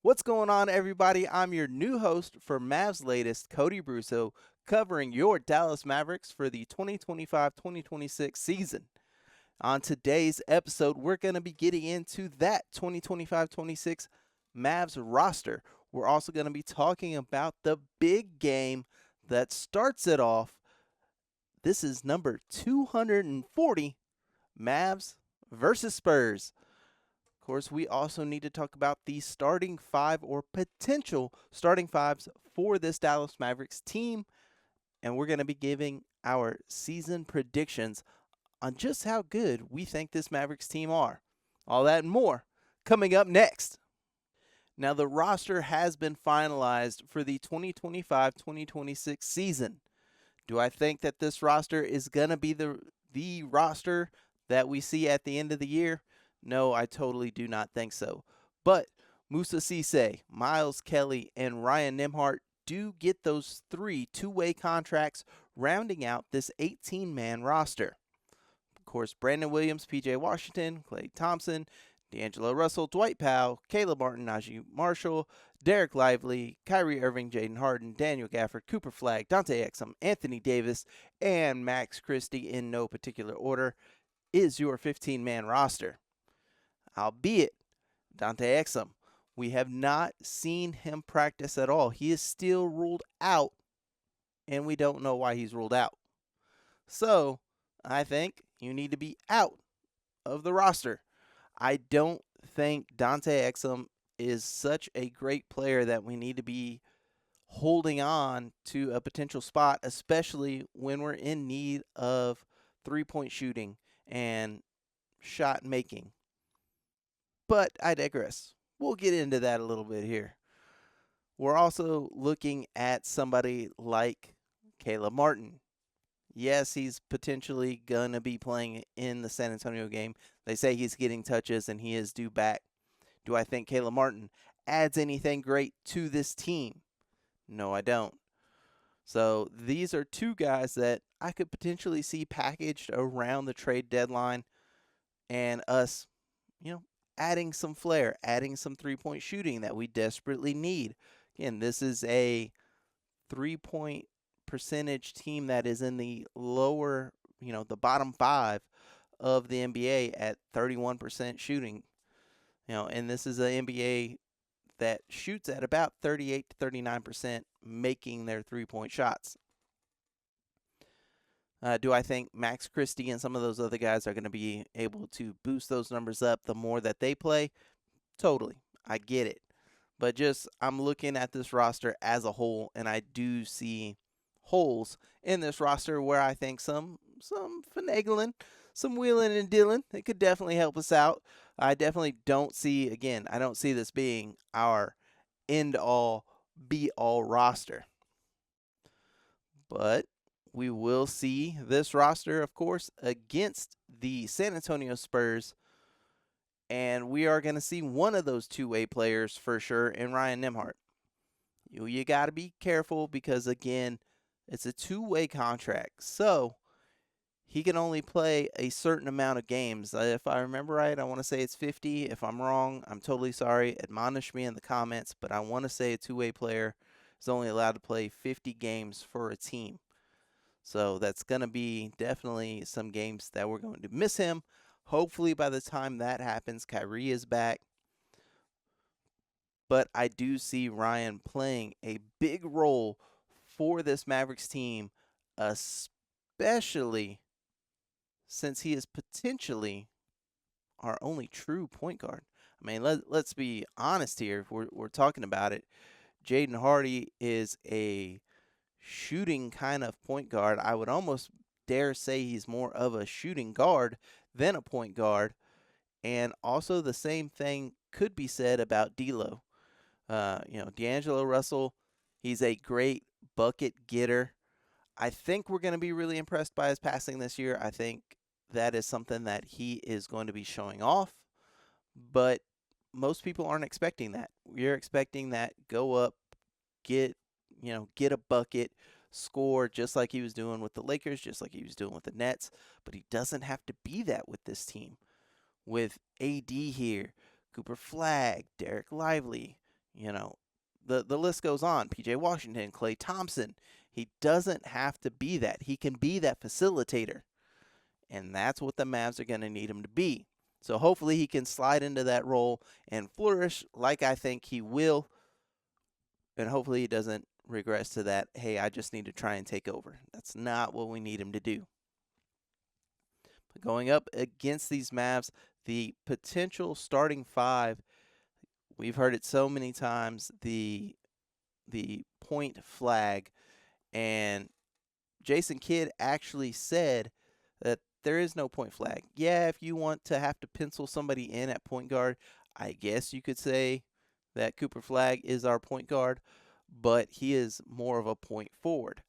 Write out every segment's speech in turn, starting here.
What's going on, everybody? I'm your new host for Mavs Latest, Cody Brusso, covering your Dallas Mavericks for the 2025-2026 season. On today's episode, we're going to be getting into that 2025-26 Mavs roster. We're also going to be talking about the big game that starts it off. This is number 240, Mavs versus Spurs. Of course, we also need to talk about the starting five or potential starting fives for this Dallas Mavericks team. And we're going to be giving our season predictions on just how good we think this Mavericks team are. All that and more coming up next. Now, the roster has been finalized for the 2025-2026 season. Do I think that this roster is going to be the roster that we see at the end of the year? No, I totally do not think so. But Musa Cisse, Miles Kelly, and Ryan Nembhard do get those three two-way contracts rounding out this 18-man roster. Of course, Brandon Williams, P.J. Washington, Klay Thompson, D'Angelo Russell, Dwight Powell, Caleb Martin, Najee Marshall, Derek Lively, Kyrie Irving, Jaden Harden, Daniel Gafford, Cooper Flagg, Dante Exum, Anthony Davis, and Max Christie in no particular order is your 15-man roster. Albeit, Dante Exum, we have not seen him practice at all. He is still ruled out, and we don't know why he's ruled out. So, I think you need to be out of the roster. I don't think Dante Exum is such a great player that we need to be holding on to a potential spot, especially when we're in need of three-point shooting and shot making. But I digress. We'll get into that a little bit here. We're also looking at somebody like Caleb Martin. Yes, he's potentially going to be playing in the San Antonio game. They say he's getting touches and he is due back. Do I think Caleb Martin adds anything great to this team? No, I don't. So these are two guys that I could potentially see packaged around the trade deadline and us, adding some flair, adding some three-point shooting that we desperately need. Again, this is a three-point percentage team that is in the lower, the bottom five of the NBA at 31% shooting. And this is an NBA that shoots at about 38 to 39% making their three-point shots. Do I think Max Christie and some of those other guys are going to be able to boost those numbers up the more that they play? Totally. I get it. But I'm looking at this roster as a whole, and I do see holes in this roster where I think some finagling, some wheeling and dealing, it could definitely help us out. I definitely don't see, again, I don't see this being our end-all, be-all roster. But we will see this roster, of course, against the San Antonio Spurs. And we are going to see one of those two-way players for sure in Ryan Nembhard. You got to be careful because, again, it's a two-way contract. So he can only play a certain amount of games. If I remember right, I want to say it's 50. If I'm wrong, I'm totally sorry. Admonish me in the comments. But I want to say a two-way player is only allowed to play 50 games for a team. So that's going to be definitely some games that we're going to miss him. Hopefully by the time that happens, Kyrie is back. But I do see Ryan playing a big role for this Mavericks team, especially since he is potentially our only true point guard. I mean, let's be honest here. If we're talking about it, Jaden Hardy is a shooting kind of point guard. I would almost dare say he's more of a shooting guard than a point guard. And also the same thing could be said about D'Lo. D'Angelo Russell, he's a great bucket getter. I think we're going to be really impressed by his passing this year. I think that is something that he is going to be showing off. But most people aren't expecting that. We're expecting that go up, get a bucket, score just like he was doing with the Lakers, just like he was doing with the Nets. But he doesn't have to be that with this team. With AD here, Cooper Flagg, Derek Lively, You know, the list goes on. PJ Washington, Klay Thompson. He doesn't have to be that. He can be that facilitator. And that's what the Mavs are going to need him to be. So hopefully he can slide into that role and flourish like I think he will. And hopefully he doesn't regress to that, hey, I just need to try and take over. That's not what we need him to do. But going up against these Mavs, the potential starting five, we've heard it so many times, the point flag. And Jason Kidd actually said that there is no point flag. Yeah, if you want to have to pencil somebody in at point guard, I guess you could say that Cooper Flagg is our point guard, but he is more of a point forward.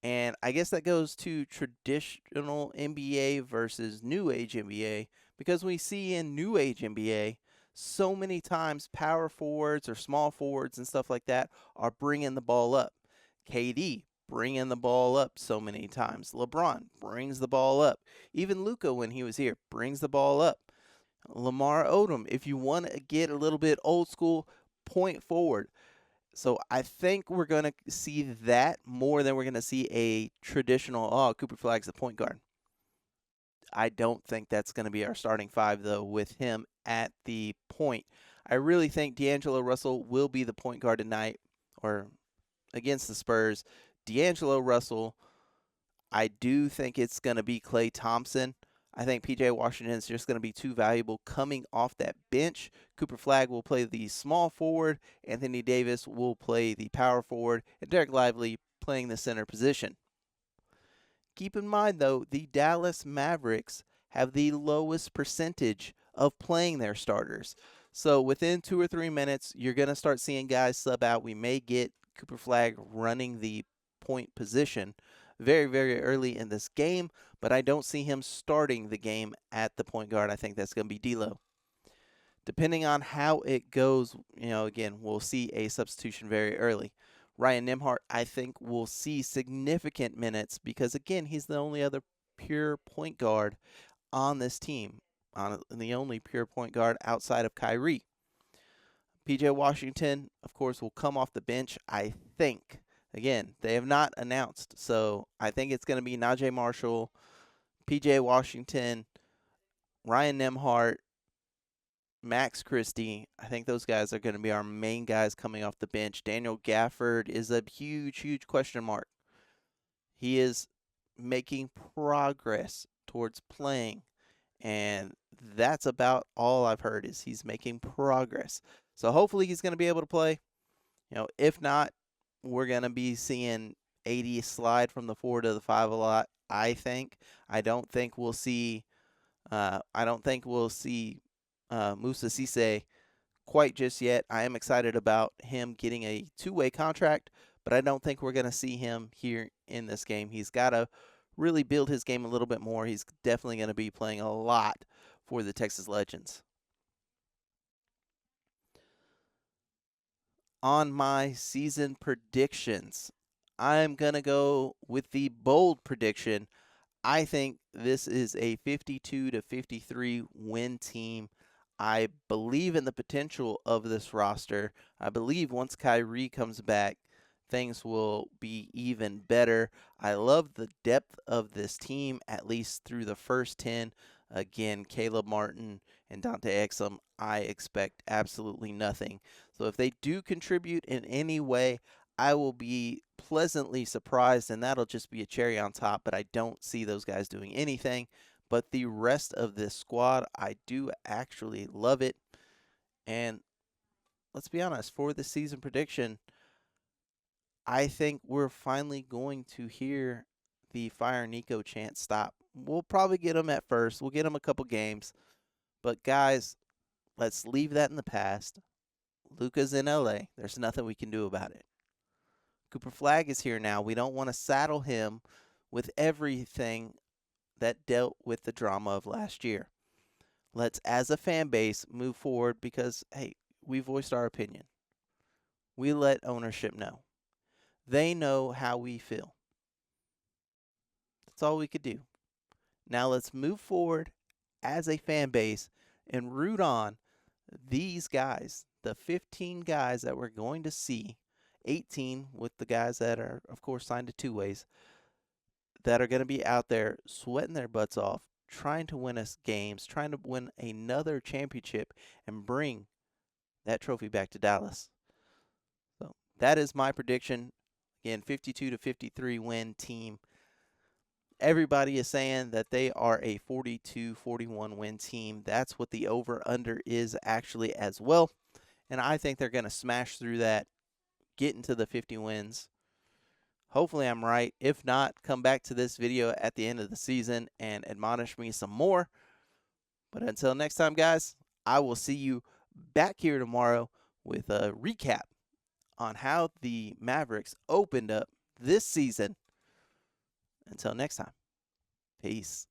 And I guess that goes to traditional NBA versus new age NBA, because we see in new age NBA so many times power forwards or small forwards and stuff like that are bringing the ball up. KD bringing the ball up so many times. LeBron brings the ball up. Even Luka, when he was here, brings the ball up. Lamar Odom, if you want to get a little bit old school, point forward. So I think we're going to see that more than we're going to see a traditional, Cooper Flagg's the point guard. I don't think that's going to be our starting five, though, with him at the point. I really think D'Angelo Russell will be the point guard tonight, or against the Spurs. D'Angelo Russell, I do think it's going to be Klay Thompson. I think P.J. Washington is just going to be too valuable coming off that bench. Cooper Flagg will play the small forward. Anthony Davis will play the power forward. And Derek Lively playing the center position. Keep in mind, though, the Dallas Mavericks have the lowest percentage of playing their starters. So within 2 or 3 minutes, you're going to start seeing guys sub out. We may get Cooper Flagg running the point position very, very early in this game, but I don't see him starting the game at the point guard. I think that's going to be D'Lo. Depending on how it goes, again, we'll see a substitution very early. Ryan Nembhard, I think, will see significant minutes because, again, he's the only other pure point guard on this team, the only pure point guard outside of Kyrie. P.J. Washington, of course, will come off the bench, I think. Again, they have not announced, so I think it's going to be Najee Marshall, P.J. Washington, Ryan Nembhard, Max Christie. I think those guys are going to be our main guys coming off the bench. Daniel Gafford is a huge, huge question mark. He is making progress towards playing, and that's about all I've heard is he's making progress. So hopefully he's going to be able to play. If not, we're going to be seeing 80 slide from the 4 to the 5 a lot, I think. I don't think we'll see Moussa Cisse quite just yet. I am excited about him getting a two-way contract, but I don't think we're going to see him here in this game. He's got to really build his game a little bit more. He's definitely going to be playing a lot for the Texas Legends. On my season predictions, I'm going to go with the bold prediction. I think this is a 52 to 53 win team. I believe in the potential of this roster. I believe once Kyrie comes back, things will be even better. I love the depth of this team, at least through the first 10. Again, Caleb Martin and Dante Exum, I expect absolutely nothing. So if they do contribute in any way, I will be pleasantly surprised, and that'll just be a cherry on top, but I don't see those guys doing anything. But the rest of this squad, I do actually love it. And let's be honest, for the season prediction, I think we're finally going to hear the Fire Nico chant stop. We'll probably get them at first. We'll get them a couple games. But guys, let's leave that in the past. Luka's in LA. There's nothing we can do about it. Cooper Flagg is here now. We don't want to saddle him with everything that dealt with the drama of last year. Let's, as a fan base, move forward because, hey, we voiced our opinion. We let ownership know. They know how we feel. That's all we could do. Now let's move forward as a fan base and root on these guys the 15 guys that we're going to see, 18 with the guys that are, of course, signed to two ways, that are going to be out there sweating their butts off, trying to win us games, trying to win another championship and bring that trophy back to Dallas. So that is my prediction. Again, 52 to 53 win team. Everybody is saying that they are a 42-41 win team. That's what the over-under is actually as well. And I think they're going to smash through that, get into the 50 wins. Hopefully I'm right. If not, come back to this video at the end of the season and admonish me some more. But until next time, guys, I will see you back here tomorrow with a recap on how the Mavericks opened up this season. Until next time, peace.